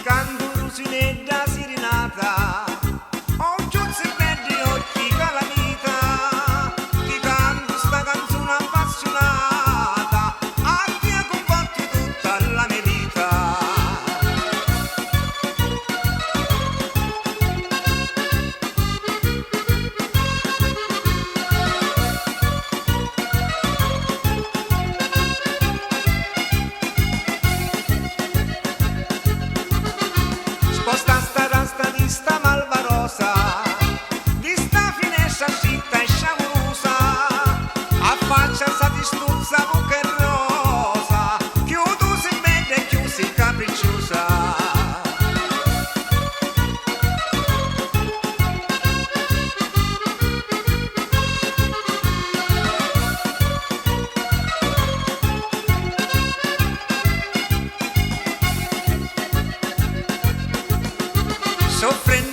Canturo sinedda sirinata, ho giunto di occhi calamita, ti canto sta canzone appassionata, a te ha combatto tutta la mia vita. Sposta sta rasta di sta malvarosa, di sta finestra scitta e sciamurosa, affaccia sta di stuzza bocca e rosa, chiudo si bella e chiusi capricciosa. Soffrendo